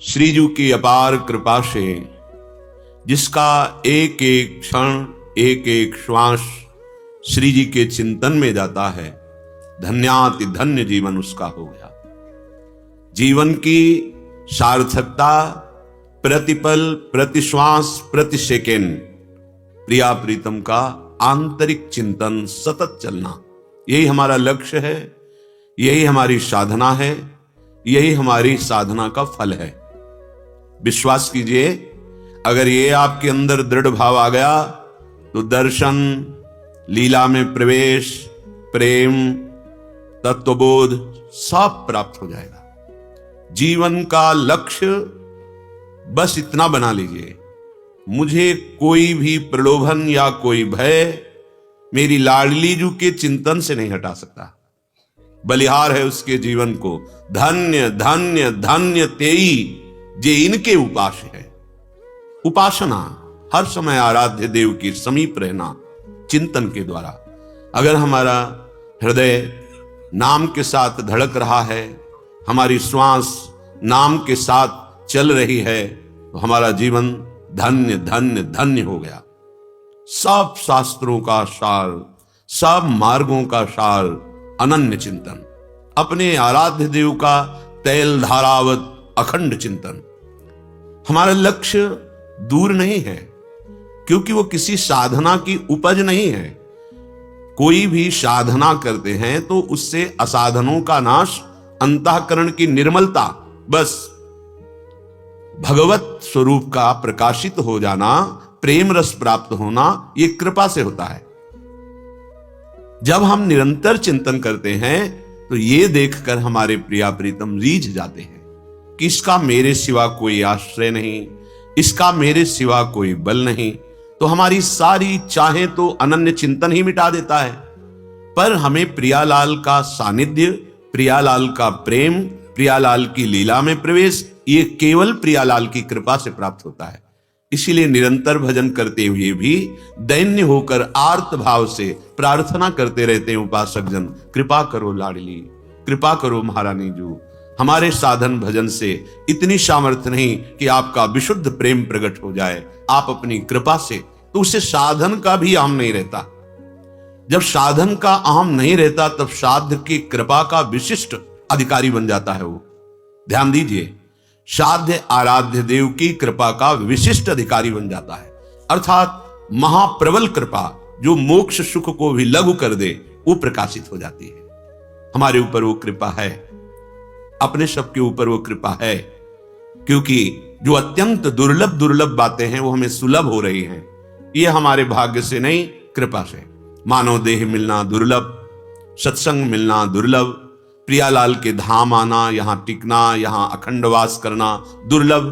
श्रीजू की अपार कृपा से जिसका एक एक क्षण एक एक श्वास श्री जी के चिंतन में जाता है, धन्याति धन्य जीवन उसका हो गया। जीवन की सार्थकता प्रतिपल प्रतिश्वास प्रति सेकेंड प्रिया प्रीतम का आंतरिक चिंतन सतत चलना, यही हमारा लक्ष्य है, यही हमारी साधना है, यही हमारी साधना का फल है। विश्वास कीजिए, अगर ये आपके अंदर दृढ़ भाव आ गया तो दर्शन, लीला में प्रवेश, प्रेम, तत्वबोध सब प्राप्त हो जाएगा। जीवन का लक्ष्य बस इतना बना लीजिए, मुझे कोई भी प्रलोभन या कोई भय मेरी लाडली जू के चिंतन से नहीं हटा सकता। बलिहार है उसके जीवन को, धन्य धन्य धन्य तेई जे इनके उपास है। उपासना हर समय आराध्य देव के समीप रहना चिंतन के द्वारा। अगर हमारा हृदय नाम के साथ धड़क रहा है, हमारी श्वास नाम के साथ चल रही है, तो हमारा जीवन धन्य धन्य धन्य हो गया। सब शास्त्रों का सार, सब मार्गों का सार अनन्य चिंतन, अपने आराध्य देव का तैल धारावत अखंड चिंतन। हमारा लक्ष्य दूर नहीं है, क्योंकि वो किसी साधना की उपज नहीं है। कोई भी साधना करते हैं तो उससे असाधनों का नाश, अंतःकरण की निर्मलता, बस भगवत स्वरूप का प्रकाशित हो जाना, प्रेम रस प्राप्त होना, ये कृपा से होता है। जब हम निरंतर चिंतन करते हैं तो ये देखकर हमारे प्रिया प्रीतम रीझ जाते हैं कि इसका मेरे सिवा कोई आश्रय नहीं, इसका मेरे सिवा कोई बल नहीं, तो हमारी सारी चाहें तो अनन्य चिंतन ही मिटा देता है। पर हमें प्रियालाल का सानिध्य, प्रियालाल का प्रेम, प्रियालाल की लीला में प्रवेश, ये केवल प्रियालाल की कृपा से प्राप्त होता है। इसीलिए निरंतर भजन करते हुए भी दैन्य होकर आर्त भाव से प्रार्थना करते रहते हैं उपासक जन, कृपा करो लाडली, कृपा करो महारानी जू। हमारे साधन भजन से इतनी सामर्थ्य नहीं कि आपका विशुद्ध प्रेम प्रकट हो जाए, आप अपनी कृपा से, तो उसे साधन का भी आम नहीं रहता। जब साधन का आम नहीं रहता तब साध्य की कृपा का विशिष्ट अधिकारी बन जाता है वो। ध्यान दीजिए, साध्य आराध्य देव की कृपा का विशिष्ट अधिकारी बन जाता है, अर्थात महाप्रबल कृपा जो मोक्ष सुख को भी लघु कर दे, वो प्रकाशित हो जाती है। हमारे ऊपर वो कृपा है, अपने सबके ऊपर वो कृपा है, क्योंकि जो अत्यंत दुर्लभ दुर्लभ बातें हैं वो हमें सुलभ हो रही हैं। ये हमारे भाग्य से नहीं, कृपा से। मानव देह मिलना दुर्लभ, सत्संग मिलना दुर्लभ, प्रियालाल के धाम आना, यहां टिकना, यहां अखंड वास करना दुर्लभ,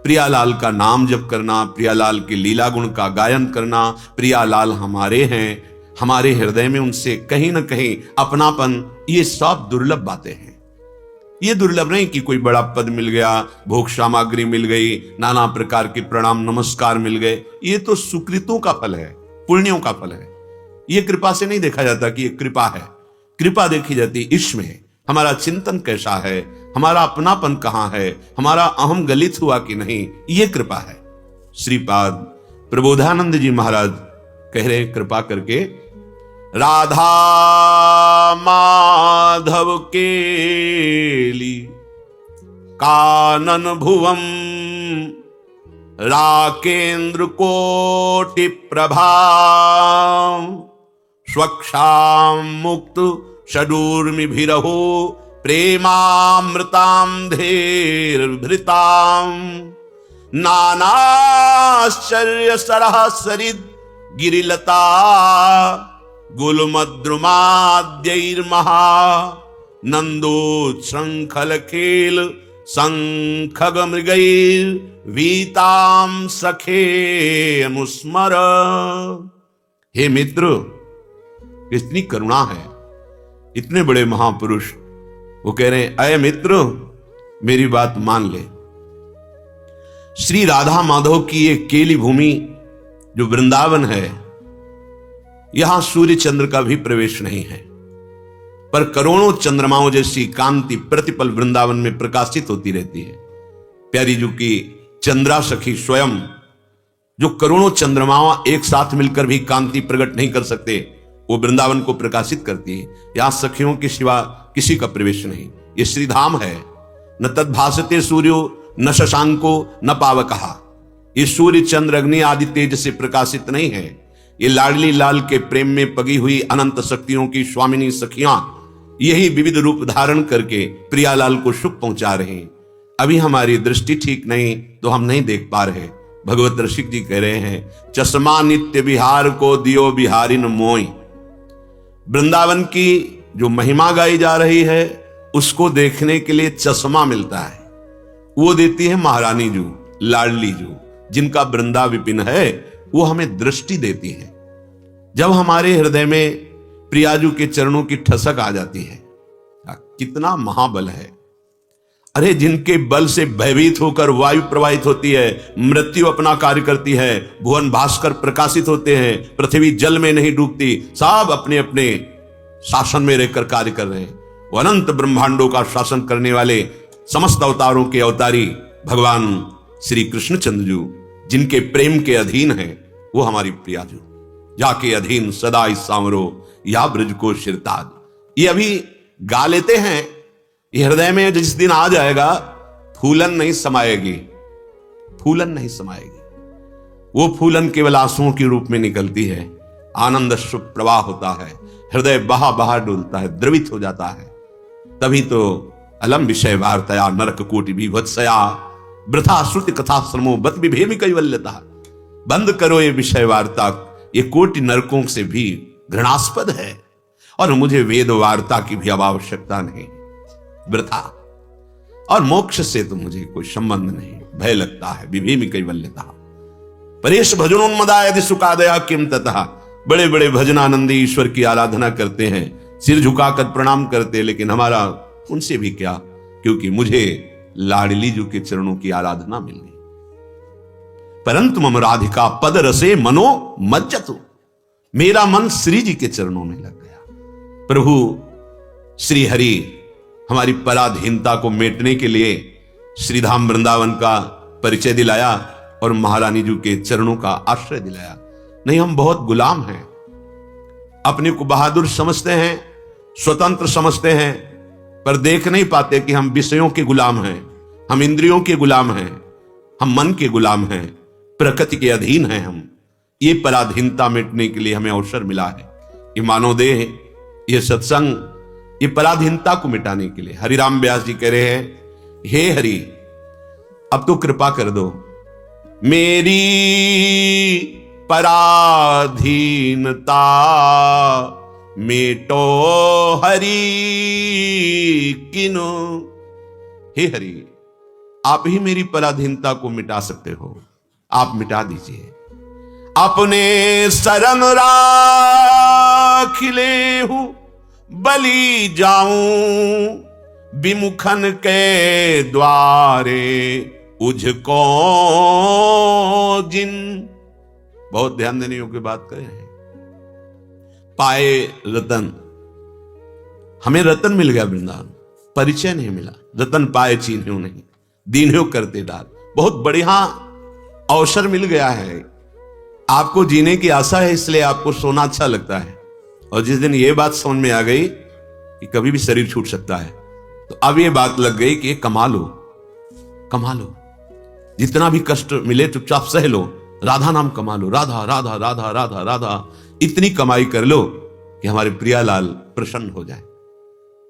प्रियालाल का नाम जप करना, प्रियालाल के लीला गुण का गायन करना, प्रियालाल हमारे हैं, हमारे हृदय में उनसे कहीं ना कहीं अपनापन, ये सब दुर्लभ बातें हैं। ये दुर्लभ नहीं कि कोई बड़ा पद मिल गया, भोग सामग्री मिल गई, नाना प्रकार के प्रणाम नमस्कार मिल गए, ये तो सुकृतों का फल है, पुण्यों का फल है। ये कृपा से नहीं देखा जाता कि ये कृपा है। कृपा देखी जाती इसमें हमारा चिंतन कैसा है, हमारा अपनापन कहां है, हमारा अहम गलित हुआ कि नहीं, ये कृपा है। श्रीपाद प्रबोधानंद जी महाराज कह रहे हैं कृपा करके, राधा माधव केली कानन भुवम राकेंद्र कोटि प्रभा स्वक्षाम मुक्त षडूर्मि भिरहो प्रेमामृताम धीर्भृताम नानाश्चर्य सरह सरिद गिरिलता गुलमद्रुमाद्यैर्महा नंदोच्छृंखल खेल संखग मृगैर वीताम सखे अनुस्मर। हे मित्र, कितनी करुणा है, इतने बड़े महापुरुष वो कह रहे हैं, अय मित्र मेरी बात मान ले। श्री राधा माधव की ये केली भूमि जो वृंदावन है, यहां सूर्य चंद्र का भी प्रवेश नहीं है, पर करोड़ों चंद्रमाओं जैसी कांति प्रतिपल वृंदावन में प्रकाशित होती रहती है। प्यारी जी की चंद्रा सखी स्वयं, जो करोड़ों चंद्रमाओं एक साथ मिलकर भी कांति प्रकट नहीं कर सकते, वो वृंदावन को प्रकाशित करती है। यहां सखियों के सिवा किसी का प्रवेश नहीं। ये श्रीधाम है। न तद्भासते सूर्यो न शशांको न पावकहा। ये सूर्य चंद्र अग्नि आदि तेज से प्रकाशित नहीं है। ये लाडली लाल के प्रेम में पगी हुई अनंत शक्तियों की स्वामिनी सखियां यही विविध रूप धारण करके प्रियालाल को सुख पहुंचा रहे हैं। अभी हमारी दृष्टि ठीक नहीं तो हम नहीं देख पा रहे। भगवत ऋषिक जी कह रहे हैं, चश्मा नित्य विहार को दियो बिहारिन मोई। वृंदावन की जो महिमा गाई जा रही है उसको देखने के लिए चश्मा मिलता है, वो देती है महारानी जू, लाडली जू, जिनका वृंदा विपिन है, वो हमें दृष्टि देती है। जब हमारे हृदय में प्रियाजू के चरणों की ठसक आ जाती है, कितना महाबल है। अरे जिनके बल से भयभीत होकर वायु प्रवाहित होती है, मृत्यु अपना कार्य करती है, भुवन भास्कर प्रकाशित होते हैं, पृथ्वी जल में नहीं डूबती, सब अपने अपने शासन में रहकर कार्य कर रहे हैं। वो अनंत ब्रह्मांडों का शासन करने वाले समस्त अवतारों के अवतारी भगवान श्री कृष्णचंद्र जी, जिनके प्रेम के अधीन है, वो हमारी प्रियाजू। जाके अधीन सदा इस सांवरो या ब्रज को शिरताज। ये अभी गा लेते हैं, ये हृदय में जिस दिन आ जाएगा फूलन नहीं समाएगी, फूलन नहीं समाएगी। वो फूलन केवल आंसुओं के रूप में निकलती है। आनंद शुभ प्रवाह होता है, हृदय बहा बहा डुलता है, द्रवित हो जाता है। तभी तो अलम विषय वार्तया नरक कोटि विभत्सया वृथा श्रुति कथा श्रमो बत विभेमी कैवल्यता। बंद करो ये विषय वार्ता, ये कोटि नरकों से भी घृणास्पद है और मुझे वेद वार्ता की भी अब आवश्यकता नहीं, वृथा। और मोक्ष से तो मुझे कोई संबंध नहीं, भय लगता है, विभेमी कैवल्यता। परेश भजनोन्मदा यदि सुखादया किम तथा। बड़े बड़े भजनानंदी ईश्वर की आराधना करते हैं, सिर झुकाकर प्रणाम करते, लेकिन हमारा उनसे भी क्या, क्योंकि मुझे लाडली जू के चरणों की आराधना मिल गई। परंतु मम राधिका पद रसे मनो मज्जतु। मेरा मन श्री जी के चरणों में लग गया। प्रभु श्री हरि हमारी पराधीनता को मेटने के लिए श्रीधाम वृंदावन का परिचय दिलाया और महारानी जी के चरणों का आश्रय दिलाया। नहीं, हम बहुत गुलाम हैं, अपने को बहादुर समझते हैं, स्वतंत्र समझते हैं, पर देख नहीं पाते कि हम विषयों के गुलाम हैं, हम इंद्रियों के गुलाम हैं, हम मन के गुलाम हैं, प्रकृति के अधीन हैं हम। ये पराधीनता मिटने के लिए हमें अवसर मिला है। ये मानवदेह, ये सत्संग, ये पराधीनता को मिटाने के लिए। हरिराम व्यास जी कह रहे हैं, हे हरि अब तो कृपा कर दो, मेरी पराधीनता मेटो हरि किनो। हे हरि आप ही मेरी पराधीनता को मिटा सकते हो, आप मिटा दीजिए। अपने शरण राख ले हूं बलि जाऊं, विमुखन के द्वारे उझको जिन। बहुत ध्यान देने योग्य बात कहे हैं। पाए रतन, हमें रतन मिल गया वृंदावन, परिचय नहीं मिला। रतन पाए चीन्ह्यो नहीं, दीन्ह्यो करते डाल। बहुत बढ़िया अवसर मिल गया है, आपको जीने की आशा है, इसलिए आपको सोना अच्छा लगता है। और जिस दिन ये बात समझ में आ गई कि कभी भी शरीर छूट सकता है, तो अब ये बात लग गई कि कमा लो, कमा लो, जितना भी कष्ट मिले चुपचाप सह लो, राधा नाम कमा लो, राधा राधा राधा राधा राधा, इतनी कमाई कर लो कि हमारे प्रियालाल प्रसन्न हो जाए।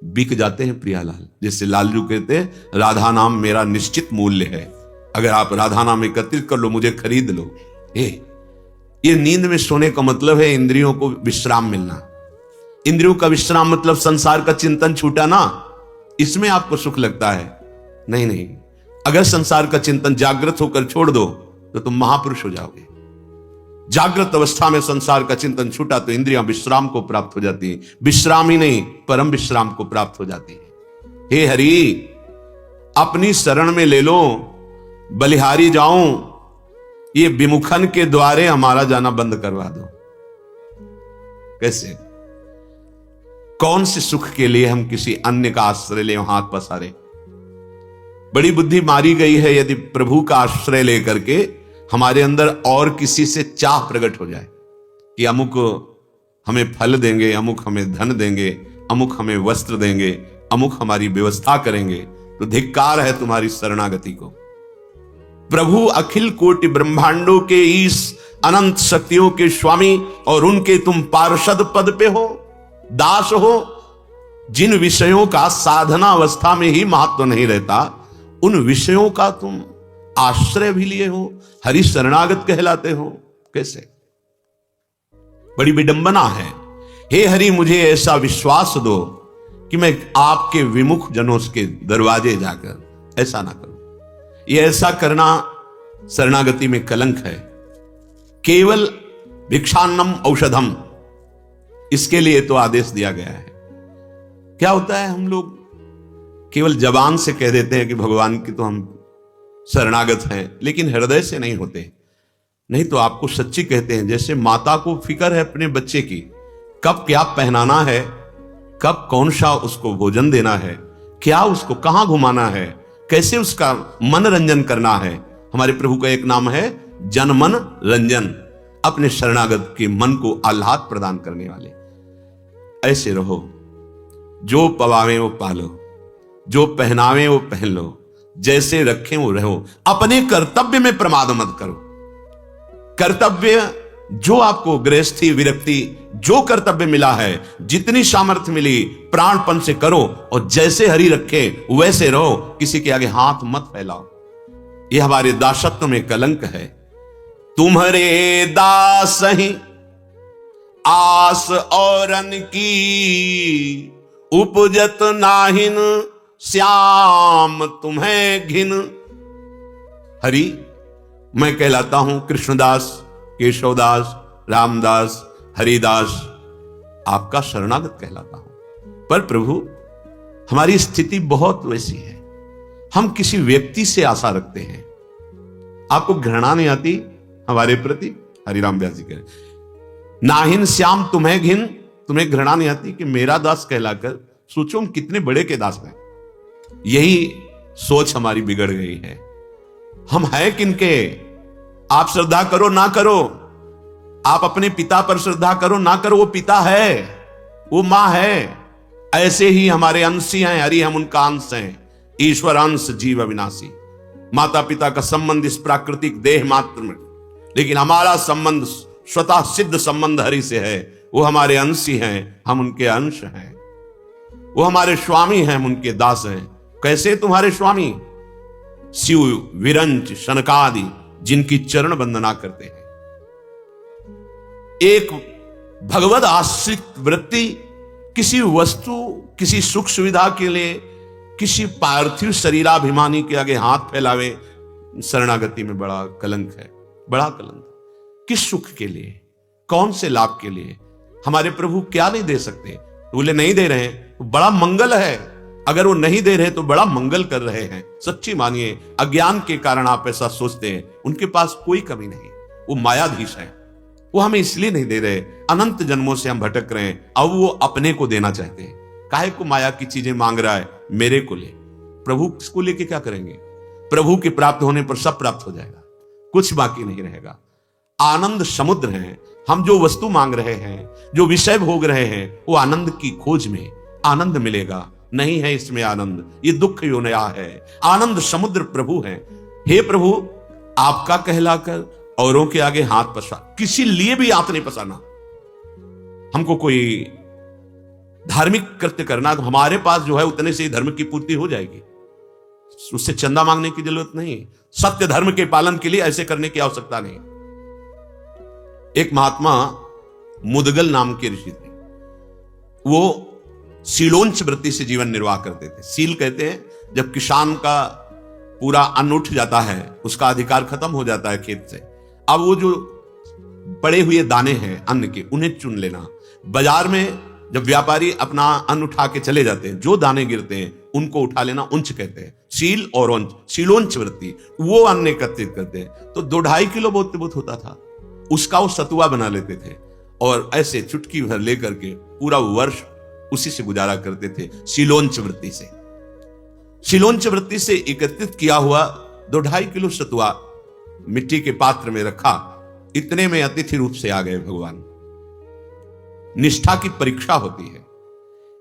बिक जाते हैं प्रियालाल, जिससे लालजू कहते हैं, राधा नाम मेरा निश्चित मूल्य है, अगर आप राधा नाम एकत्रित कर लो, मुझे खरीद लो। ये नींद में सोने का मतलब है इंद्रियों को विश्राम मिलना। इंद्रियों का विश्राम मतलब संसार का चिंतन छूटा ना, इसमें आपको सुख लगता है। नहीं नहीं, अगर संसार का चिंतन जागृत होकर छोड़ दो तो तुम महापुरुष हो जाओगे। जागृत अवस्था में संसार का चिंतन छूटा तो इंद्रियां विश्राम को प्राप्त हो जाती हैं। विश्राम ही नहीं, परम विश्राम को प्राप्त हो जाती है। हे हरि अपनी शरण में ले लो, बलिहारी जाऊं, ये विमुखन के द्वारे हमारा जाना बंद करवा दो। कैसे, कौन से सुख के लिए हम किसी अन्य का आश्रय ले हाथ पसारे? बड़ी बुद्धि मारी गई है यदि प्रभु का आश्रय लेकर के हमारे अंदर और किसी से चाह प्रकट हो जाए कि अमुक हमें फल देंगे, अमुक हमें धन देंगे, अमुक हमें वस्त्र देंगे, अमुक हमारी व्यवस्था करेंगे, तो धिक्कार है तुम्हारी शरणागति को। प्रभु अखिल कोटि ब्रह्मांडों के इस अनंत शक्तियों के स्वामी और उनके तुम पार्षद पद पे हो, दास हो। जिन विषयों का साधना अवस्था में ही महत्व नहीं रहता, उन विषयों का तुम आश्रय भी लिए हो, हरि शरणागत कहलाते हो। कैसे? बड़ी विडंबना है। हे हरि, मुझे ऐसा विश्वास दो कि मैं आपके विमुख जनों के दरवाजे जाकर ऐसा ना करूं। ये ऐसा करना शरणागति में कलंक है। केवल भिक्षान्नम औषधम, इसके लिए तो आदेश दिया गया है। क्या होता है, हम लोग केवल जबान से कह देते हैं कि भगवान की तो हम शरणागत हैं, लेकिन हृदय से नहीं होते। नहीं तो आपको सच्ची कहते हैं, जैसे माता को फिक्र है अपने बच्चे की, कब क्या पहनाना है, कब कौन सा उसको भोजन देना है, क्या उसको कहां घुमाना है, कैसे उसका मनोरंजन करना है। हमारे प्रभु का एक नाम है जनमन रंजन, अपने शरणागत के मन को आह्लाद प्रदान करने वाले। ऐसे रहो, जो पवावे वो पालो, जो पहनावे वो पहन लो, जैसे रखें वो रहो। अपने कर्तव्य में प्रमाद मत करो। कर्तव्य जो आपको गृहस्थी विरक्ति जो कर्तव्य मिला है, जितनी सामर्थ्य मिली प्राणपन से करो, और जैसे हरि रखे वैसे रहो। किसी के आगे हाथ मत फैलाओ। यह हमारे दासत्व में कलंक है। तुम्हारे दास ही आस औरन की, उपजत नाहिन श्याम तुम्हें घिन। हरि, मैं कहलाता हूं कृष्णदास, केशवदास, रामदास, हरिदास, आपका शरणागत कहलाता हूं। पर प्रभु, हमारी स्थिति बहुत वैसी है, हम किसी व्यक्ति से आशा रखते हैं। आपको घृणा नहीं आती हमारे प्रति? हरिराम व्यास जी कह रहे, नाहिन श्याम तुम्हें घिन, तुम्हें घृणा नहीं आती कि मेरा दास कहलाकर सोचो हम कितने बड़े के दास हैं। यही सोच हमारी बिगड़ गई है। हम हैं किनके? आप श्रद्धा करो ना करो, आप अपने पिता पर श्रद्धा करो ना करो, वो पिता है, वो मां है। ऐसे ही हमारे अंशी हैं हरि, हम उनका अंश हैं। ईश्वर अंश जीव अविनाशी। माता पिता का संबंध इस प्राकृतिक देह मात्र में, लेकिन हमारा संबंध स्वतः सिद्ध संबंध हरि से है। वो हमारे अंशी हैं, हम उनके अंश हैं। वो हमारे स्वामी हैं, हम उनके दास हैं। कैसे तुम्हारे स्वामी? शिव, विरंच, शनकादि, जिनकी चरण वंदना करते हैं। एक भगवत आश्रित वृत्ति किसी वस्तु, किसी सुख सुविधा के लिए, किसी पार्थिव शरीराभिमानी के आगे हाथ फैलावे, शरणागति में बड़ा कलंक है, बड़ा कलंक। किस सुख के लिए, कौन से लाभ के लिए? हमारे प्रभु क्या नहीं दे सकते? बोले नहीं दे रहे हैं तो बड़ा मंगल है। अगर वो नहीं दे रहे तो बड़ा मंगल कर रहे हैं। सच्ची मानिए, अज्ञान के कारण आप ऐसा सोचते हैं। उनके पास कोई कमी नहीं, वो मायाधीश है। वो हमें इसलिए नहीं दे रहे, अनंत जन्मों से हम भटक रहे हैं। अब वो अपने को देना चाहते हैं। काहे को माया की चीजें मांग रहा है? मेरे को ले। प्रभु को लेके क्या करेंगे? प्रभु के प्राप्त होने पर सब प्राप्त हो जाएगा, कुछ बाकी नहीं रहेगा। आनंद समुद्र है। हम जो वस्तु मांग रहे हैं, जो विषय भोग रहे हैं, वो आनंद की खोज में आनंद मिलेगा। नहीं है इसमें आनंद, ये दुख योनया है। आनंद समुद्र प्रभु है। हे प्रभु, आपका कहलाकर औरों के आगे हाथ पसा, किसी लिए भी हाथ नहीं पसाना। हमको कोई धार्मिक कृत्य करना, तो हमारे पास जो है उतने से ही धर्म की पूर्ति हो जाएगी। उससे चंदा मांगने की जरूरत नहीं। सत्य धर्म के पालन के लिए ऐसे करने की आवश्यकता नहीं। एक महात्मा मुदगल नाम के ऋषि थे। वो शीलोंच वृत्ति से जीवन निर्वाह करते थे। सील कहते हैं जब किसान का पूरा अन्न उठ जाता है, उसका अधिकार खत्म हो जाता है खेत से। अब वो जो पड़े हुए दाने हैं अन्न के, उन्हें चुन लेना। बाजार में जब व्यापारी अपना अन्न उठा के चले जाते हैं, जो दाने गिरते हैं उनको उठा लेना उंच कहते हैं। शील और उंच, शीलोंच वृत्ति, वो अन्न एकत्रित करते हैं। तो 2-2.5 किलो बहुत होता था, उसका वो सतुआ बना लेते थे और ऐसे चुटकी भर लेकर के पूरा वर्ष उसी से गुजारा करते थे, शीलोंच वृत्ति से। शिलोंच वृत्ति से एकत्रित किया हुआ 2-2.5 किलो सतुआ मिट्टी के पात्र में रखा। इतने में अतिथि रूप से आ गए भगवान। निष्ठा की परीक्षा होती है।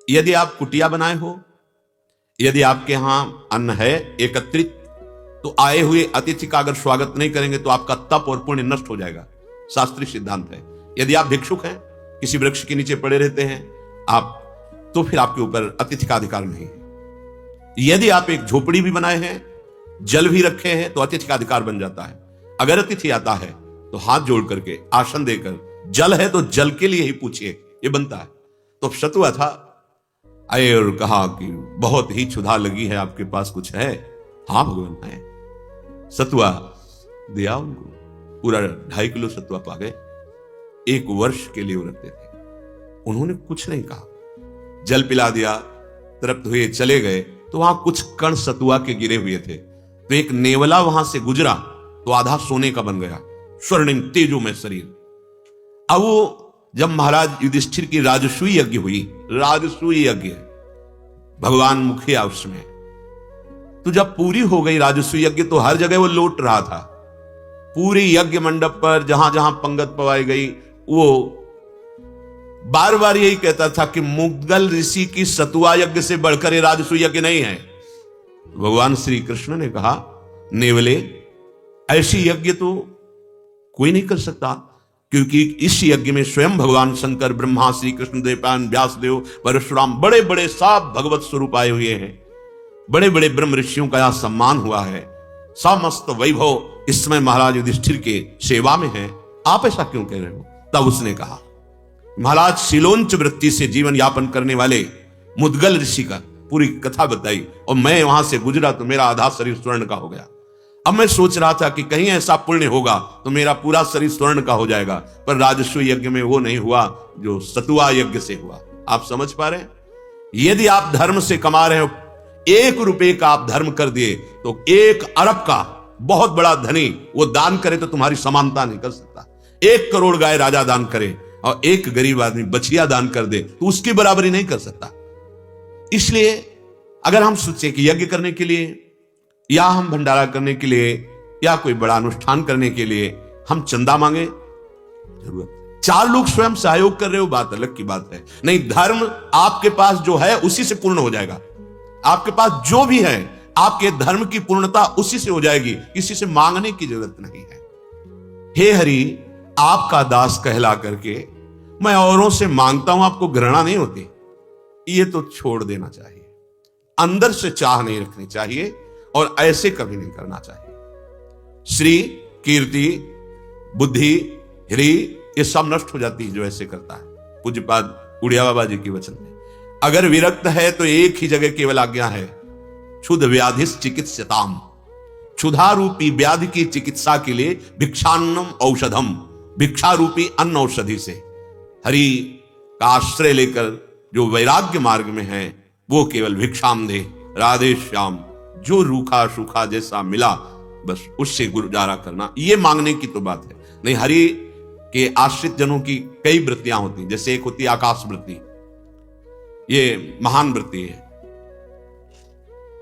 यदि आप कुटिया बनाए हो, यदि आपके यहां अन्न है एकत्रित, तो आए हुए अतिथि का अगर स्वागत नहीं करेंगे तो आपका तप और पुण्य नष्ट हो जाएगा। शास्त्रीय सिद्धांत है। यदि आप भिक्षुक हैं, किसी वृक्ष के नीचे पड़े रहते हैं आप, तो फिर आपके ऊपर अतिथि का अधिकार नहीं है। यदि आप एक झोपड़ी भी बनाए हैं, जल भी रखे हैं, तो अतिथि का अधिकार बन जाता है। अगर अतिथि आता है तो हाथ जोड़ करके आसन देकर, जल है तो जल के लिए ही पूछिए, ये बनता है। तो सतुआ था, आए और कहा कि बहुत ही क्षुधा लगी है, आपके पास कुछ है? हाँ भगवान है। सतुआ दिया उनको, पूरा 2.5 किलो सतुआ पा गए। 1 वर्ष के लिए वो रखते थे। उन्होंने कुछ नहीं कहा, जल पिला दिया, तृप्त हुए चले गए। तो वहां कुछ कण सतुआ के गिरे हुए थे, तो एक नेवला वहां से गुजरा तो आधा सोने का बन गया, स्वर्णिम तेजो में शरीर। अब वो जब महाराज युधिष्ठिर की राजसूय यज्ञ हुई, राजसूय यज्ञ, भगवान मुखिया उसमें, तो जब पूरी हो गई राजसूय यज्ञ, तो हर जगह वो लौट रहा था। पूरे यज्ञ मंडप पर जहां जहां पंगत पवाई गई, वो बार बार यही कहता था कि मुद्गल ऋषि की सतुआ यज्ञ से बढ़कर ये राजसूय यज्ञ नहीं है। भगवान श्री कृष्ण ने कहा, नेवले, ऐसी यज्ञ तो कोई नहीं कर सकता, क्योंकि इस यज्ञ में स्वयं भगवान शंकर, ब्रह्मा, श्री कृष्ण देवपान, व्यासदेव, परशुराम, बड़े बड़े सब भगवत स्वरूप आए हुए हैं। बड़े बड़े ब्रह्म ऋषियों का यहां सम्मान हुआ है। समस्त वैभव इस समय महाराज युधिष्ठिर के सेवा में है, आप ऐसा क्यों कह रहे हो? तब उसने कहा, महाराज शिलोंच वृत्ति से जीवन यापन करने वाले मुद्गल ऋषि का पूरी कथा बताई, और मैं वहां से गुजरा तो मेरा आधा शरीर स्वर्ण का हो गया। अब मैं सोच रहा था कि कहीं ऐसा पुण्य होगा तो मेरा पूरा शरीर स्वर्ण का हो जाएगा, पर राजसूय यज्ञ में वो नहीं हुआ जो सतुआ यज्ञ से हुआ। आप समझ पा रहे हैं? यदि आप धर्म से कमा रहे हो, 1 रुपए का आप धर्म कर दिए तो 1 अरब का बहुत बड़ा धनी वो दान करे तो तुम्हारी समानता नहीं कर सकता। 1 करोड़ गाय राजा दान करे और 1 गरीब आदमी बछिया दान कर दे तो उसकी बराबरी नहीं कर सकता। इसलिए अगर हम सोचे कि यज्ञ करने के लिए, या हम भंडारा करने के लिए, या कोई बड़ा अनुष्ठान करने के लिए हम चंदा मांगे, जरूरत 4 लोग स्वयं सहयोग कर रहे हो, बात अलग की बात है। नहीं, धर्म आपके पास जो है उसी से पूर्ण हो जाएगा। आपके पास जो भी है, आपके धर्म की पूर्णता उसी से हो जाएगी, किसी से मांगने की जरूरत नहीं है। हे हरि, आपका दास कहला करके मैं औरों से मांगता हूं, आपको घृणा नहीं होती? ये तो छोड़ देना चाहिए। अंदर से चाह नहीं रखनी चाहिए और ऐसे कभी नहीं करना चाहिए। श्री, कीर्ति, बुद्धि, ह्री, ये सब नष्ट हो जाती है जो ऐसे करता है। पूज्यपाद उड़िया बाबा जी की वचन में, अगर विरक्त है तो एक ही जगह केवल आज्ञा है, क्षुध व्याधिस चिकित्सताम। क्षुधा रूपी व्याधि की चिकित्सा के लिए भिक्षान्नम औषधम, भिक्षा रूपी अन्न औषधि से हरि का आश्रय लेकर जो वैराग्य मार्ग में है वो केवल भिक्षाम दे, राधे श्याम, जो रूखा सूखा जैसा मिला बस उससे गुजारा करना, ये मांगने की तो बात है नहीं। हरि के आश्रित जनों की कई वृत्तियां होती हैं, जैसे एक होती है आकाश वृत्ति, ये महान वृत्ति है।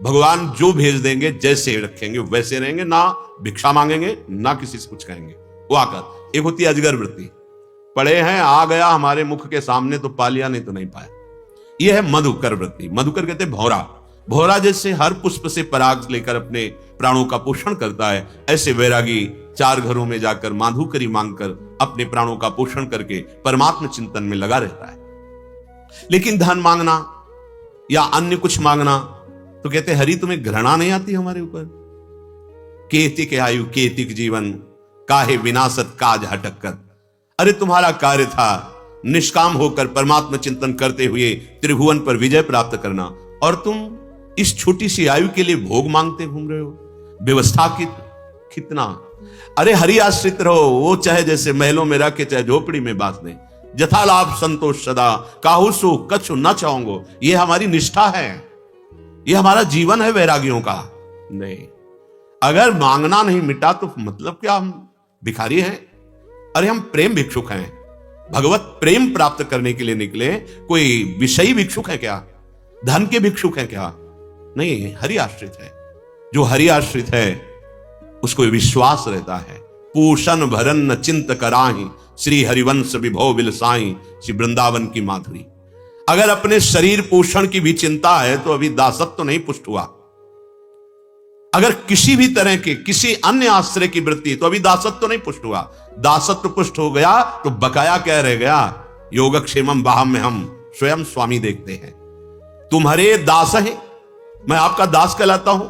भगवान जो भेज देंगे जैसे रखेंगे वैसे रहेंगे, ना भिक्षा मांगेंगे ना किसी से कुछ कहेंगे, वो आकर। एक होती है अजगर वृत्ति, पड़े हैं आ गया हमारे मुख के सामने तो पा लिया, नहीं तो नहीं पाया। यह है मधुकर वृत्ति। मधुकर कहते हैं भौरा। भौरा जैसे हर पुष्प से पराग लेकर अपने प्राणों का पोषण करता है, ऐसे वैरागी 4 घरों में जाकर माधुकरी मांगकर अपने प्राणों का पोषण करके परमात्मा चिंतन में लगा रहता है। लेकिन धन मांगना या अन्य कुछ मांगना तो कहते हरि तुम्हें घृणा नहीं आती हमारे ऊपर? केतिक आयु केतिक जीवन, काहे विनाशत काज हटक कर। अरे तुम्हारा कार्य था निष्काम होकर परमात्मा चिंतन करते हुए त्रिभुवन पर विजय प्राप्त करना, और तुम इस छोटी सी आयु के लिए भोग मांगते घूम रहे हो। व्यवस्था की कितना, अरे हरि आश्रित रहो, वो चाहे जैसे महलों में रखे चाहे झोपड़ी में बांध दें, जथा लाभ संतोष सदा, काहू सो कछु न चाहूंगो। ये हमारी निष्ठा है, ये हमारा जीवन है वैरागियों का। नहीं, अगर मांगना नहीं मिटा तो मतलब क्या, हम भिखारी हैं? अरे हम प्रेम भिक्षुक हैं, भगवत प्रेम प्राप्त करने के लिए निकले। कोई विषयी भिक्षुक है क्या? धन के भिक्षुक हैं क्या? नहीं, हरि आश्रित है। जो हरि आश्रित है उसको विश्वास रहता है। पूषण भरन न चिंत कराही, श्री हरिवंश विभो बिलसाई, श्री वृंदावन की माधुरी। अगर अपने शरीर पोषण की भी चिंता है तो अभी दासत्व तो नहीं पुष्ट हुआ। अगर किसी भी तरह के किसी अन्य आश्रय की वृत्ति, तो अभी दासत्व तो नहीं पुष्ट हुआ। दासत्व पुष्ट हो गया तो बकाया क्या रह गया? योगक्षेमम बाहम में हम स्वयं स्वामी देखते हैं। तुम्हारे दास हैं, मैं आपका दास कहलाता हूं।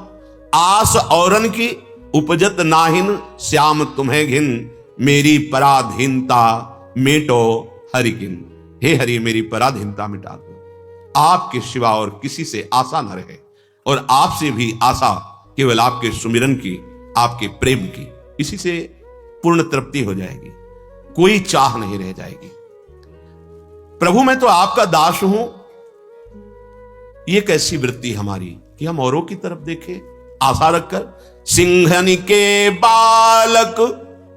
आस औरन की उपजत नाहिन, श्याम तुम्हें घिन, मेरी पराधीनता मेटो हरिकिन। हे हरि, मेरी पराधीनता मिटा दो। आपके सिवा और किसी से आशा न रहे, और आपसे भी आशा केवल आपके सुमिरन की, आपके प्रेम की। इसी से पूर्ण तृप्ति हो जाएगी, कोई चाह नहीं रह जाएगी। प्रभु मैं तो आपका दास हूं, ये कैसी वृत्ति हमारी कि हम औरों की तरफ देखें आशा रखकर। सिंहनि के बालक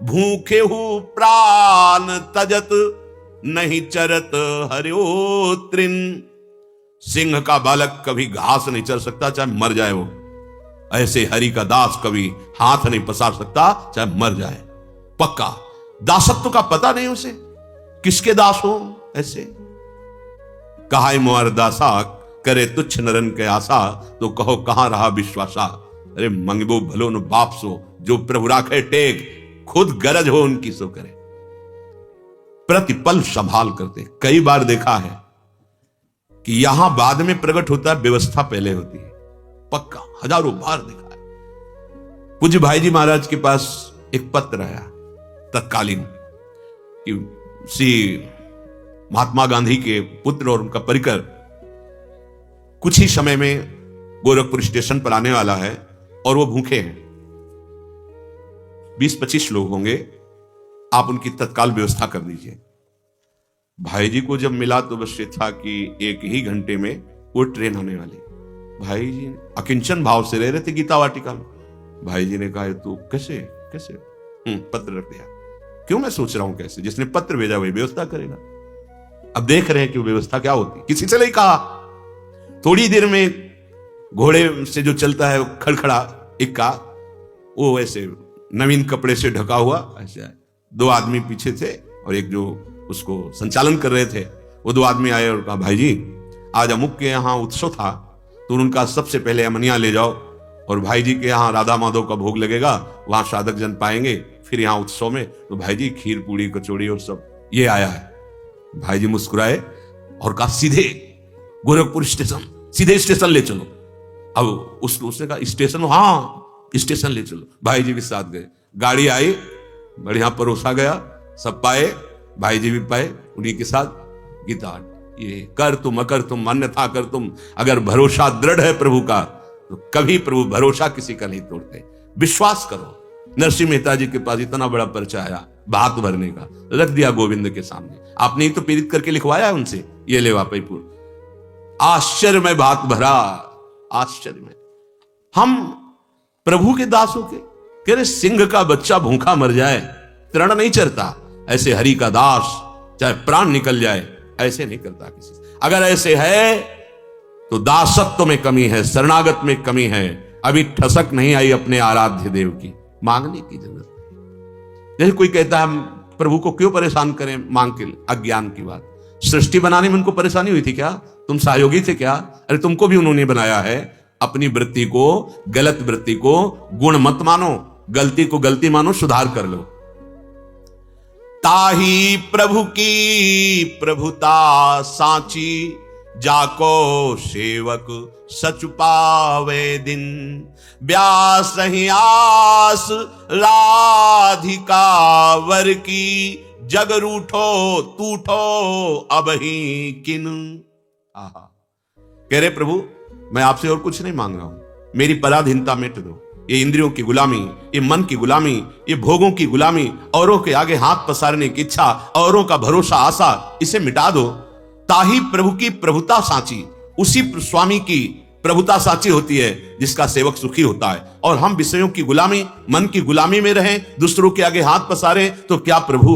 भूखे हु प्राण तजत, नहीं चरत हरिओ तृण। सिंह का बालक कभी घास नहीं चर सकता, चाहे मर जाए वो। ऐसे हरि का दास कभी हाथ नहीं पसार सकता, चाहे मर जाए। पक्का दासत्व का पता नहीं उसे, किसके दास हो। ऐसे कहाई मोर दासा, करे तुच्छ नरन के आशा, तो कहो कहां रहा विश्वासा। अरे मंगबो भलो न बाप सो, जो प्रभु राखे टेक, खुद गरज हो उनकी सो करे। प्रतिपल संभाल करते। कई बार देखा है कि यहां बाद में प्रकट होता है, व्यवस्था पहले होती है। पक्का हजारों बार देखा है। पूज्य भाई जी महाराज के पास एक पत्र आया तत्कालीन कि श्री महात्मा गांधी के पुत्र और उनका परिकर कुछ ही समय में गोरखपुर स्टेशन पर आने वाला है और वो भूखे हैं। 20-25 लोग होंगे, आप उनकी तत्काल व्यवस्था कर दीजिए। भाई जी को जब मिला तो बस ये था कि 1 ही घंटे में वो ट्रेन आने वाली। भाई जी अकिंचन भाव से रह रहे थे गीता वाटिका में। भाई जी ने कहा तू कैसे कैसे पत्र रख दिया। क्यों? मैं सोच रहा हूं कैसे, जिसने पत्र भेजा वही व्यवस्था करेगा। अब देख रहे हैं कि वो व्यवस्था क्या होती। किसी से नहीं कहा। थोड़ी देर में घोड़े से जो चलता है खड़खड़ा इक्का, वो ऐसे नवीन कपड़े से ढका हुआ, ऐसे 2 आदमी पीछे थे और एक जो उसको संचालन कर रहे थे, वो 2 आदमी आए और कहा भाई जी आज अमुक के यहाँ उत्सव था, तो उनका सबसे पहले अमनिया ले जाओ, और भाई जी के यहाँ राधा माधव का भोग लगेगा, वहां साधक जन पाएंगे, फिर यहाँ उत्सव में तो भाई जी खीर पूड़ी कचौड़ी और सब ये आया है। भाई जी मुस्कुराए और कहा सीधे गोरखपुर स्टेशन, सीधे स्टेशन ले चलो। अब उसने कहा स्टेशन? हाँ स्टेशन ले चलो। भाई जी भी साथ गए, गाड़ी आई, बढ़िया परोसा गया, सब पाए, भाई जी भी पाए, उन्हीं के साथ गीता। ये कर तुम अकर तुम अन्यथा कर तुम, अगर भरोसा दृढ़ है प्रभु का तो कभी प्रभु भरोसा किसी का नहीं तोड़ते। विश्वास करो। नरसिंह मेहता जी के पास इतना बड़ा पर्चा आया भात भरने का, रख दिया गोविंद के सामने। आपने ही तो पीड़ित करके लिखवाया उनसे, ये ले वापईपुर। आश्चर्य में भात भरा, आश्चर्य में। हम प्रभु के दास हो के कह रहे सिंह का बच्चा भूखा मर जाए तृण नहीं चरता, ऐसे हरि का दास चाहे प्राण निकल जाए ऐसे नहीं करता किसी से। अगर ऐसे है तो दासत्व में कमी है, शरणागत में कमी है। अभी ठसक नहीं आई अपने आराध्य देव की, मांगने की जरूरत है। जैसे कोई कहता है प्रभु को क्यों परेशान करें मांग के, अज्ञान की बात। सृष्टि बनाने में उनको परेशानी हुई थी क्या? तुम सहयोगी थे क्या? अरे तुमको भी उन्होंने बनाया है। अपनी वृत्ति को, गलत वृत्ति को गुण मत मानो, गलती को गलती मानो, सुधार कर लो। ताही प्रभु की प्रभुता साची, जाको सेवक सच पावे दिन। व्यास ही आस राधिका वर की, जग रूठो तूठो अब ही किन। आहा, कह रहे प्रभु मैं आपसे और कुछ नहीं मांग रहा हूं, मेरी पराधीनता मिट दो। ये इंद्रियों की गुलामी, ये मन की गुलामी, ये भोगों की गुलामी, औरों के आगे हाथ पसारने की इच्छा, औरों का भरोसा आशा, इसे मिटा दो। ताही प्रभु की प्रभुता साची, उसी स्वामी की प्रभुता साची होती है जिसका सेवक सुखी होता है। और हम विषयों की गुलामी, मन की गुलामी में रहें, दूसरों के आगे हाथ पसारें, तो क्या प्रभु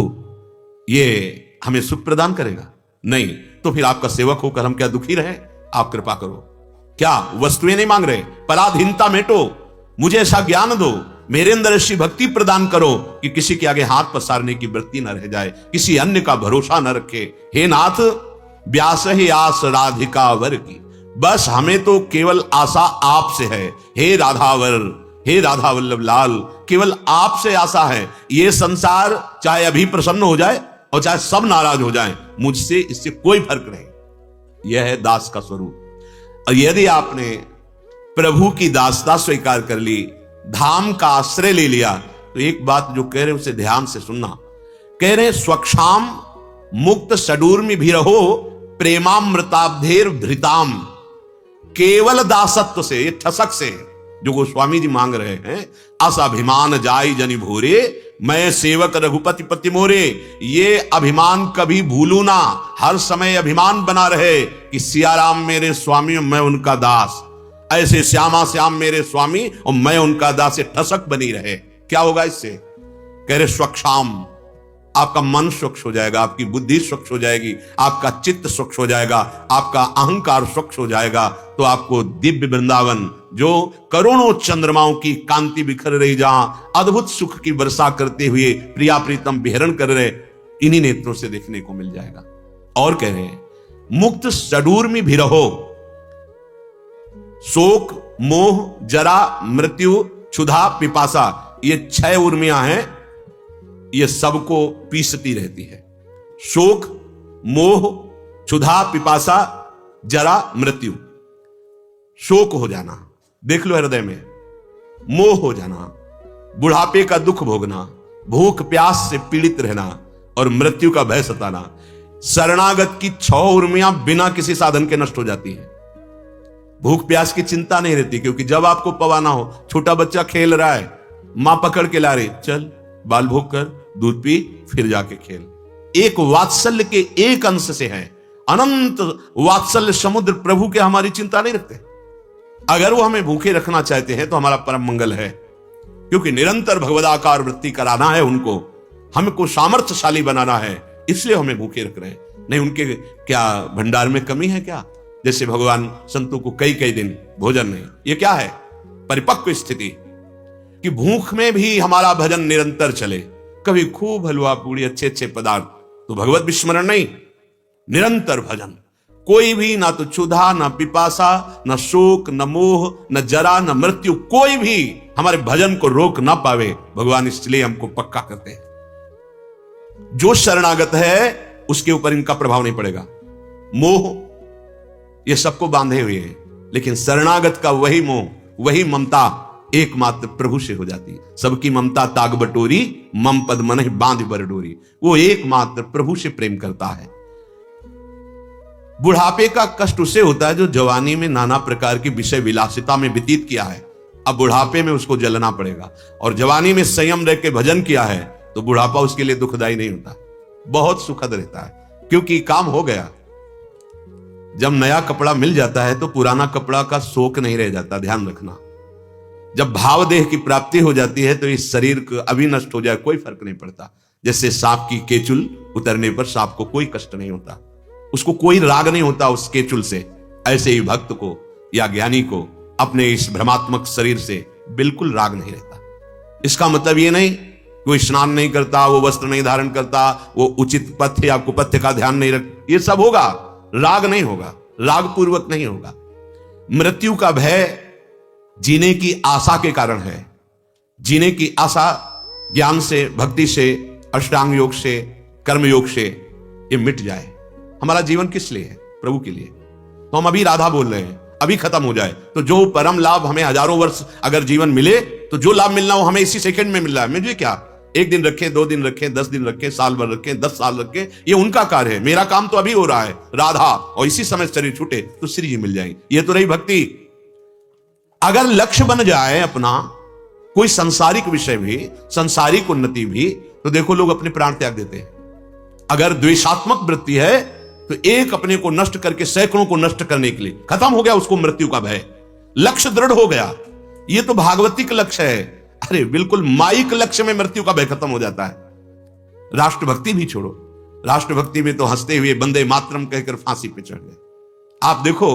ये हमें सुख प्रदान करेगा? नहीं। तो फिर आपका सेवक होकर हम क्या दुखी रहें? आप कृपा करो। क्या वस्तुएं नहीं मांग रहे? पराधीनता मेटो, मुझे ऐसा ज्ञान दो, मेरे अंदर ऐसी भक्ति प्रदान करो कि किसी के आगे हाथ पसारने की वृत्ति न रह जाए, किसी अन्य का भरोसा न रखे। हे नाथ, व्यास ही आस राधिका वर की, बस हमें तो केवल आशा आपसे है। हे राधावर, हे राधा वल्लभ लाल, केवल आपसे आशा है। ये संसार चाहे अभी प्रसन्न हो जाए और चाहे सब नाराज हो जाए, मुझसे इससे कोई फर्क नहीं। यह है दास का स्वरूप। और यदि आपने प्रभु की दासता स्वीकार कर ली, धाम का आश्रय ले लिया, तो एक बात जो कह रहे उसे ध्यान से सुनना। कह रहे स्वक्षाम मुक्त सडूर्मि भी रहो प्रेमामृताब्धेर धृताम। केवल दासत्व से, ये ठसक से जो गोस्वामी जी मांग रहे हैं, अस अभिमान जाई जनि भोरे, मैं सेवक रघुपति पति मोरे। ये अभिमान कभी भूलू ना, हर समय अभिमान बना रहे कि सियाराम मेरे स्वामी और मैं उनका दास, ऐसे श्यामा श्याम मेरे स्वामी और मैं उनका दास, से ठसक बनी रहे। क्या होगा इससे? कह रहे स्वक्षाम, आपका मन स्वच्छ हो जाएगा, आपकी बुद्धि स्वच्छ हो जाएगी, आपका चित्त स्वच्छ हो जाएगा, आपका अहंकार स्वच्छ हो जाएगा, तो आपको दिव्य वृंदावन, जो करोड़ों चंद्रमाओं की कांति बिखर रही, जहां अद्भुत सुख की वर्षा करते हुए प्रिया प्रीतम विहरण कर रहे, इन्हीं नेत्रों से देखने को मिल जाएगा। और कह रहे हैं मुक्त सडूर्मि भी रहो, शोक मोह जरा मृत्यु क्षुधा पिपासा, ये 6 उर्मियां हैं, ये सबको पीसती रहती है। शोक मोह क्षुधा पिपासा जरा मृत्यु। शोक हो जाना, देख लो हृदय में, मोह हो जाना, बुढ़ापे का दुख भोगना, भूख प्यास से पीड़ित रहना और मृत्यु का भय सताना। शरणागत की 6 उर्मियां बिना किसी साधन के नष्ट हो जाती हैं। भूख प्यास की चिंता नहीं रहती, क्योंकि जब आपको पवाना हो, छोटा बच्चा खेल रहा है, मां पकड़ के ला रही, चल बाल भोग कर, दूध पी, फिर जाके खेल। एक वात्सल्य के एक अंश से है, अनंत वात्सल्य समुद्र प्रभु के हमारी चिंता नहीं रखते। अगर वो हमें भूखे रखना चाहते हैं तो हमारा परम मंगल है, क्योंकि निरंतर भगवदाकार वृत्ति कराना है उनको, हमको सामर्थ्यशाली बनाना है, इसलिए हमें भूखे रख रहे हैं। नहीं उनके क्या भंडार में कमी है क्या? जैसे भगवान संतों को कई कई दिन भोजन नहीं, ये क्या है? परिपक्व स्थिति कि भूख में भी हमारा भजन निरंतर चले, कभी खूब हलवा पूड़ी अच्छे अच्छे पदार्थ, तो भगवत विस्मरण नहीं, निरंतर भजन। कोई भी, ना तो क्षुधा, ना पिपासा, ना शोक, न मोह, न जरा, न मृत्यु, कोई भी हमारे भजन को रोक ना पावे, भगवान इसलिए हमको पक्का करते हैं। जो शरणागत है उसके ऊपर इनका प्रभाव नहीं पड़ेगा। मोह ये सबको बांधे हुए हैं, लेकिन शरणागत का वही मोह, वही ममता एकमात्र प्रभु से हो जाती है। सबकी ममता ताग बटोरी, मम पद मन बांध बर डोरी। वो एकमात्र प्रभु से प्रेम करता है। बुढ़ापे का कष्ट उसे होता है जो जवानी में नाना प्रकार की विषय विलासिता में व्यतीत किया है, अब बुढ़ापे में उसको जलना पड़ेगा। और जवानी में संयम रह के भजन किया है तो बुढ़ापा उसके लिए दुखदाई नहीं होता, बहुत सुखद रहता है, क्योंकि काम हो गया। जब नया कपड़ा मिल जाता है तो पुराना कपड़ा का शोक नहीं रह जाता, ध्यान रखना। जब भाव देह की प्राप्ति हो जाती है तो इस शरीर को अभी नष्ट हो जाए कोई फर्क नहीं पड़ता। जैसे सांप की केचुल उतरने पर सांप को कोई कष्ट नहीं होता, उसको कोई राग नहीं होता उस केचुल से, ऐसे ही भक्त को या ज्ञानी को अपने इस भ्रमात्मक शरीर से बिल्कुल राग नहीं रहता। इसका मतलब ये नहीं कोई स्नान नहीं करता, वो वस्त्र नहीं धारण करता, वो उचित पथ्य या कुपथ्य का ध्यान नहीं रख, ये सब होगा, राग नहीं होगा, राग पूर्वक नहीं होगा। मृत्यु का भय जीने की आशा के कारण है। जीने की आशा ज्ञान से, भक्ति से, अष्टांग योग से, कर्म योग से ये मिट जाए। हमारा जीवन किस लिए है? प्रभु के लिए। तो हम अभी राधा बोल रहे हैं, अभी खत्म हो जाए तो जो परम लाभ हमें हजारों वर्ष अगर जीवन मिले तो जो लाभ मिलना हो हमें इसी सेकंड में मिल रहा है। मुझे क्या, 1 दिन रखें, 2 दिन रखें, 10 दिन रखें, साल भर रखें, 10 साल रखें, ये उनका कार्य है। मेरा काम तो अभी हो रहा है राधा, और इसी समय शरीर छूटे तो श्री जी मिल जाएंगे। ये तो रही भक्ति। अगर लक्ष्य बन जाए अपना कोई संसारिक विषय भी, संसारिक उन्नति भी, तो देखो लोग अपने प्राण त्याग देते हैं। अगर द्वेषात्मक वृत्ति है तो एक अपने को नष्ट करके सैकड़ों को नष्ट करने के लिए, खत्म हो गया उसको मृत्यु का भय, लक्ष्य दृढ़ हो गया। ये तो भागवतिक लक्ष्य है। अरे बिल्कुल माइक लक्ष्य में मृत्यु का भय खत्म हो जाता है। राष्ट्रभक्ति भी छोड़ो, राष्ट्रभक्ति में तो हंसते हुए वंदे मातरम कहकर फांसी पे चढ़ गए। आप देखो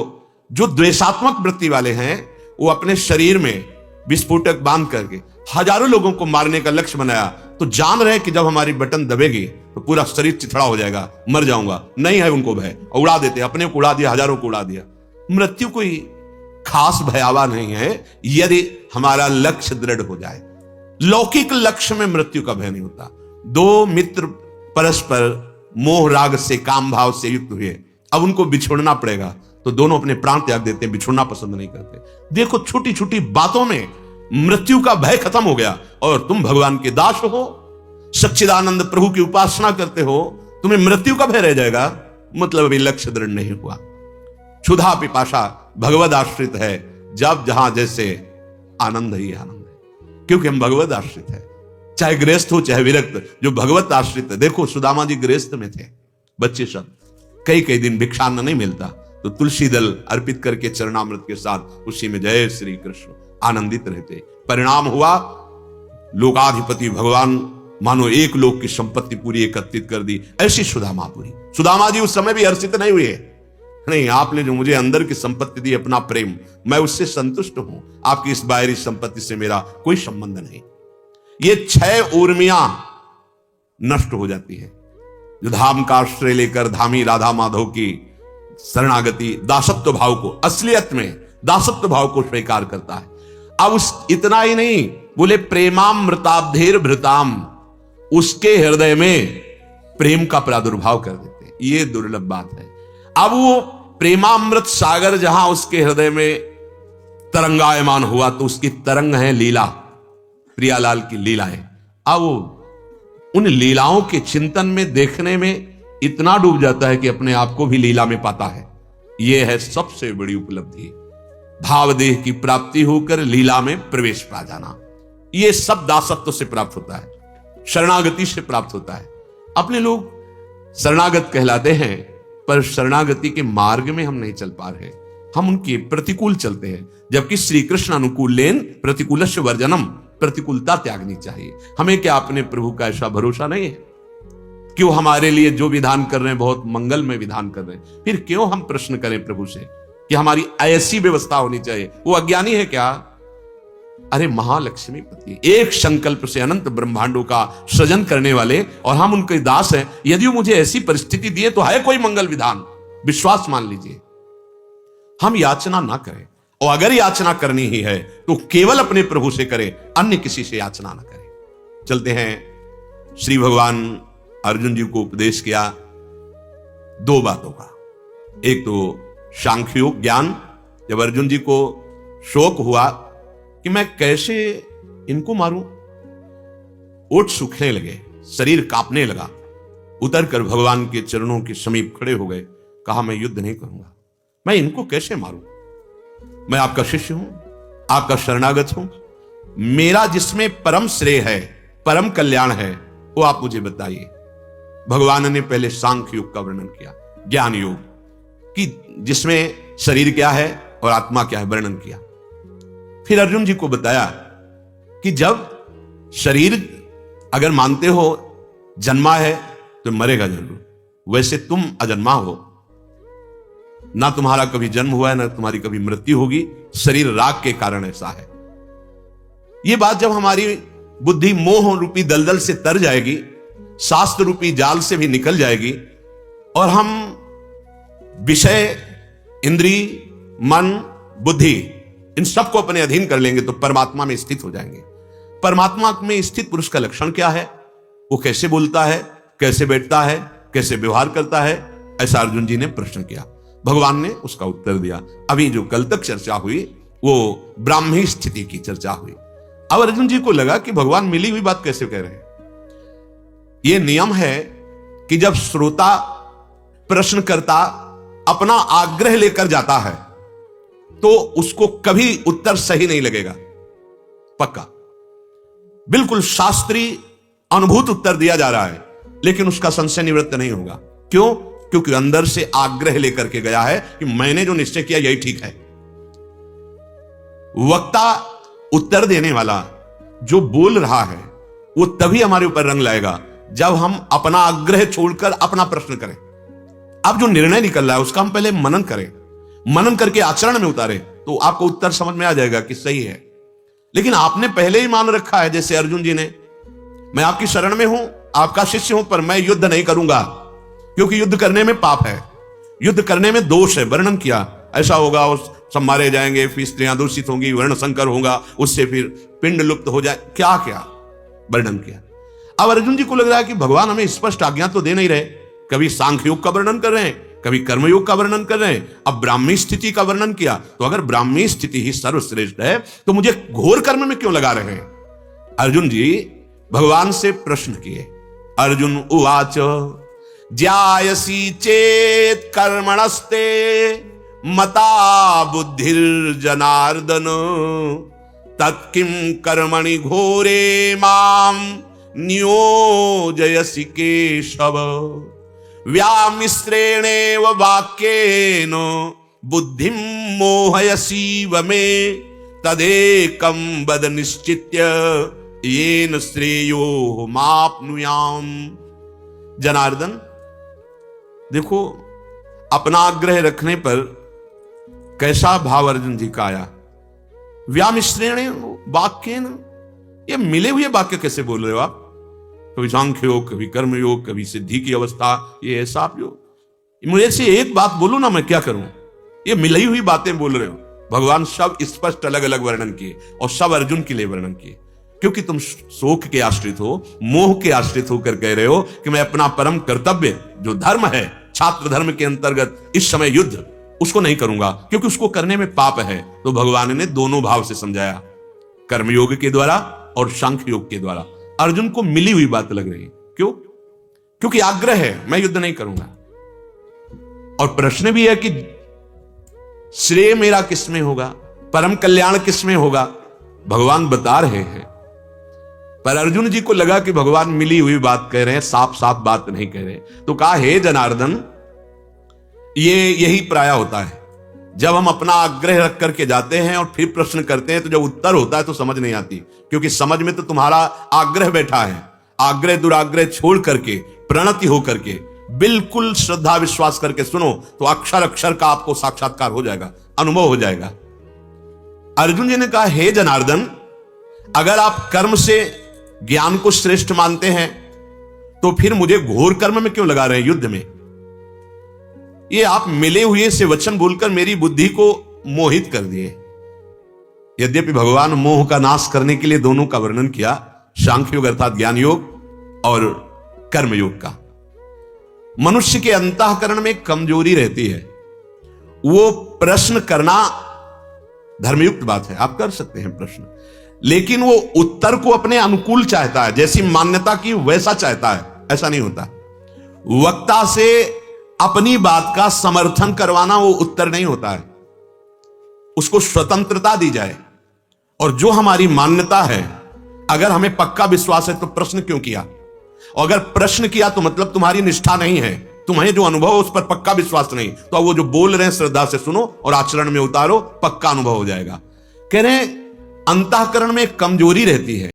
जो द्वेषात्मक वृत्ति वाले हैं वो अपने शरीर में विस्फोटक बांध करके हजारों लोगों को मारने का लक्ष्य बनाया, तो जान रहे कि जब हमारी बटन दबेगी तो पूरा शरीर चिथड़ा हो जाएगा, मर जाऊंगा। नहीं है उनको भय, उड़ा देते, अपने को उड़ा दिया, हजारों को उड़ा दिया। मृत्यु कोई खास भयावह नहीं है यदि हमारा लक्ष्य दृढ़ हो जाए। लौकिक लक्ष्य में मृत्यु का भय नहीं होता। दो मित्र परस्पर मोह राग से, काम भाव से युक्त हुए, अब उनको बिछोड़ना पड़ेगा तो दोनों अपने प्राण त्याग देते हैं, बिछोड़ना पसंद नहीं करते। देखो छोटी छोटी बातों में मृत्यु का भय खत्म हो गया और तुम भगवान के दास हो, सच्चिदानंद प्रभु की उपासना करते हो, तुम्हें मृत्यु का भय रह जाएगा, मतलब अभी लक्ष्य दृढ़ नहीं हुआ। क्षुधा पिपाशा भगवद आश्रित है, जब जहां जैसे आनंद ही आनंद है, क्योंकि हम भगवद आश्रित है। चाहे गृहस्थ हो चाहे विरक्त, जो भगवत आश्रित है। देखो सुदामा जी गृहस्थ में थे, बच्चे सब, कई कई दिन भिक्षान्न नहीं मिलता तो तुलसी दल अर्पित करके चरणामृत के साथ उसी में जय श्री कृष्ण आनंदित रहते। परिणाम हुआ लोकाधिपति भगवान मानो एक लोक की संपत्ति पूरी एकत्रित कर दी, ऐसी सुदामापुरी। सुदामा जी उस समय भी हर्षित नहीं हुए, नहीं आपने जो मुझे अंदर की संपत्ति दी, अपना प्रेम, मैं उससे संतुष्ट हूं, आपकी इस बाहरी संपत्ति से मेरा कोई संबंध नहीं। ये 6 उर्मियां नष्ट हो जाती है। जो धाम का आश्रय लेकर धामी राधा माधव की शरणागति दासत्व भाव को, असलियत में दासत्व भाव को स्वीकार करता है। अब उस इतना ही नहीं, बोले प्रेमामृताब्धेर भृताम, उसके हृदय में प्रेम का प्रादुर्भाव कर देते। ये दुर्लभ बात है। अब वो प्रेमामृत सागर जहां उसके हृदय में तरंगायमान हुआ, तो उसकी तरंग है लीला, प्रियालाल की लीलाएं। अब वो उन लीलाओं के चिंतन में, देखने में इतना डूब जाता है कि अपने आप को भी लीला में पाता है। यह है सबसे बड़ी उपलब्धि, भावदेह की प्राप्ति होकर लीला में प्रवेश पा जाना। यह सब दासत्व से प्राप्त होता है, शरणागति से प्राप्त होता है। अपने लोग शरणागत कहलाते हैं, पर शरणागति के मार्ग में हम नहीं चल पा रहे, हम उनके प्रतिकूल चलते हैं। जबकि श्री कृष्ण अनुकूल लेन प्रतिकूलस्य वर्जनम, प्रतिकूलता त्यागनी चाहिए। हमें क्या अपने प्रभु का ऐसा भरोसा नहीं है कि वो हमारे लिए जो विधान कर रहे हैं बहुत मंगलमय विधान कर रहे हैं? फिर क्यों हम प्रश्न करें प्रभु से कि हमारी ऐसी व्यवस्था होनी चाहिए? वो अज्ञानी है क्या? अरे महालक्ष्मी पति, एक संकल्प से अनंत ब्रह्मांडों का सृजन करने वाले, और हम उनके दास हैं। यदि वो मुझे ऐसी परिस्थिति दिए तो है कोई मंगल विधान, विश्वास मान लीजिए। हम याचना ना करें, और अगर याचना करनी ही है तो केवल अपने प्रभु से करें, अन्य किसी से याचना ना करें। चलते हैं, श्री भगवान अर्जुन जी को उपदेश किया 2 बातों का। एक तो सांख्योग ज्ञान, जब अर्जुन जी को शोक हुआ कि मैं कैसे इनको मारूं, ओठ सूखने लगे, शरीर कांपने लगा, उतरकर भगवान के चरणों के समीप खड़े हो गए। कहा मैं युद्ध नहीं करूंगा, मैं इनको कैसे मारूं? मैं आपका शिष्य हूं, आपका शरणागत हूं, मेरा जिसमें परम श्रेय है, परम कल्याण है, वो आप मुझे बताइए। भगवान ने पहले सांख्य योग का वर्णन किया, ज्ञान योग कि जिसमें शरीर क्या है और आत्मा क्या है, वर्णन किया। फिर अर्जुन जी को बताया कि जब शरीर अगर मानते हो जन्मा है तो मरेगा जरूर, वैसे तुम अजन्मा हो, ना तुम्हारा कभी जन्म हुआ है ना तुम्हारी कभी मृत्यु होगी, शरीर राग के कारण ऐसा है। यह बात जब हमारी बुद्धि मोह रूपी दलदल से तर जाएगी, शास्त्र रूपी जाल से भी निकल जाएगी, और हम विषय, इंद्री, मन, बुद्धि इन सबको अपने अधीन कर लेंगे तो परमात्मा में स्थित हो जाएंगे। परमात्मा में स्थित पुरुष का लक्षण क्या है? वो कैसे बोलता है, कैसे बैठता है, कैसे व्यवहार करता है? ऐसा अर्जुन जी ने प्रश्न किया। भगवान ने उसका उत्तर दिया। अभी जो कल तक चर्चा हुई वो ब्राह्मी स्थिति की चर्चा हुई। अब अर्जुन जी को लगा कि भगवान मिली हुई बात कैसे कह रहे हैं। यह नियम है कि जब श्रोता, प्रश्नकर्ता अपना आग्रह लेकर जाता है तो उसको कभी उत्तर सही नहीं लगेगा, पक्का, बिल्कुल शास्त्रीय अनुभूत उत्तर दिया जा रहा है, लेकिन उसका संशय निवृत्त नहीं होगा। क्यों? क्योंकि अंदर से आग्रह लेकर के गया है कि मैंने जो निश्चय किया यही ठीक है। वक्ता, उत्तर देने वाला जो बोल रहा है वो तभी हमारे ऊपर रंग लाएगा जब हम अपना आग्रह छोड़कर अपना प्रश्न करें। अब जो निर्णय निकल रहा है उसका हम पहले मनन करें। मनन करके आचरण में उतारे तो आपको उत्तर समझ में आ जाएगा कि सही है। लेकिन आपने पहले ही मान रखा है, जैसे अर्जुन जी ने, मैं आपकी शरण में हूं, आपका शिष्य हूं, पर मैं युद्ध नहीं करूंगा क्योंकि युद्ध करने में पाप है, युद्ध करने में दोष है। वर्णन किया ऐसा होगा, उस सब मारे जाएंगे, फिर स्त्रियां दूषित होंगी, वर्ण संकर होगा, उससे फिर पिंड लुप्त हो जाए, क्या क्या वर्णन किया। अब अर्जुन जी को लग रहा है कि भगवान हमें स्पष्ट आज्ञा तो दे नहीं रहे, कभी सांख्य योग का वर्णन कर रहे हैं, कभी कर्मयोग का वर्णन कर रहे हैं, अब ब्राह्मी स्थिति का वर्णन किया। तो अगर ब्राह्मी स्थिति ही सर्वश्रेष्ठ है तो मुझे घोर कर्म में क्यों लगा रहे हैं? अर्जुन जी भगवान से प्रश्न किए। अर्जुन उवाच ज्यायसी चेत कर्मणस्ते मता बुद्धिर्जनार्दन तत्किं कर्मणि घोरे माम नियोजयसि केशव व्यामिश्रेणेव वाक्येन बुद्धिं मोहयसीव मे तदेकं वद निश्चित्य येन श्रेयो माप्नुयाम। जनार्दन देखो, अपना आग्रह रखने पर कैसा भाव अर्जुन जी का आया। व्यामिश्रेण वाक्येन, ये मिले हुए वाक्य कैसे बोल रहे हो आप? कभी सांख्य योग, कभी कर्म योग, कभी सिद्धि की अवस्था, ये ऐसा आप योग, मुझे से एक बात बोलो ना, मैं क्या करूं? ये मिली हुई बातें बोल रहे हो। भगवान सब स्पष्ट अलग अलग वर्णन किए और सब अर्जुन के लिए वर्णन किए, क्योंकि तुम शोक के आश्रित हो, मोह के आश्रित होकर कह रहे हो कि मैं अपना परम कर्तव्य जो धर्म है, छात्र धर्म के अंतर्गत इस समय युद्ध, उसको नहीं करूंगा क्योंकि उसको करने में पाप है। तो भगवान ने दोनों भाव से समझाया, कर्मयोग के द्वारा और सांख्य योग के द्वारा। अर्जुन को मिली हुई बात लग रही है। क्यों? क्योंकि आग्रह है, मैं युद्ध नहीं करूंगा। और प्रश्न भी है कि श्रेय मेरा किसमें होगा, परम कल्याण किसमें होगा? भगवान बता रहे हैं, पर अर्जुन जी को लगा कि भगवान मिली हुई बात कह रहे हैं, साफ साफ बात नहीं कह रहे। तो कहा, हे जनार्दन, यही प्राय होता है, जब हम अपना आग्रह रख करके जाते हैं और फिर प्रश्न करते हैं तो जब उत्तर होता है तो समझ नहीं आती, क्योंकि समझ में तो तुम्हारा आग्रह बैठा है। आग्रह दुराग्रह छोड़ करके, प्रणति हो करके, बिल्कुल श्रद्धा विश्वास करके सुनो तो अक्षर अक्षर का आपको साक्षात्कार हो जाएगा, अनुभव हो जाएगा। अर्जुन जी ने कहा, हे जनार्दन, अगर आप कर्म से ज्ञान को श्रेष्ठ मानते हैं तो फिर मुझे घोर कर्म में क्यों लगा रहे हैं, युद्ध में? ये आप मिले हुए से वचन बोलकर मेरी बुद्धि को मोहित कर दिए। यद्यपि भगवान मोह का नाश करने के लिए दोनों का वर्णन किया, सांख्य योग अर्थात ज्ञान योग और कर्म योग का। मनुष्य के अंतःकरण में कमजोरी रहती है, वो प्रश्न करना धर्मयुक्त बात है, आप कर सकते हैं प्रश्न, लेकिन वो उत्तर को अपने अनुकूल चाहता है, जैसी मान्यता की वैसा चाहता है। ऐसा नहीं होता। वक्ता से अपनी बात का समर्थन करवाना वो उत्तर नहीं होता है, उसको स्वतंत्रता दी जाए। और जो हमारी मान्यता है, अगर हमें पक्का विश्वास है तो प्रश्न क्यों किया? और अगर प्रश्न किया तो मतलब तुम्हारी निष्ठा नहीं है, तुम्हें जो अनुभव उस पर पक्का विश्वास नहीं। तो अब वो जो बोल रहे हैं श्रद्धा से सुनो और आचरण में उतारो, पक्का अनुभव हो जाएगा। कह रहे हैं अंतःकरण में कमजोरी रहती है।